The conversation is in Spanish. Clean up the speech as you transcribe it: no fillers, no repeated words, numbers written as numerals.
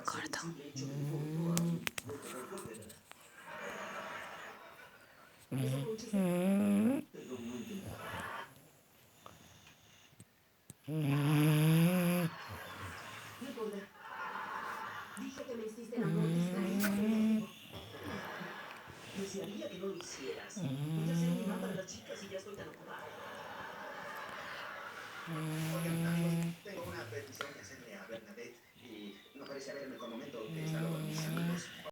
Corto. Dije que me hiciste el amor descaradamente. Desearía que no lo hicieras. Voy a ser un imán para las chicas y ya estoy tan ocupada. Oigan, amigos, tengo una petición que hacerle a Bernadette y no parece haber mejor momento que estarlo con mis amigos.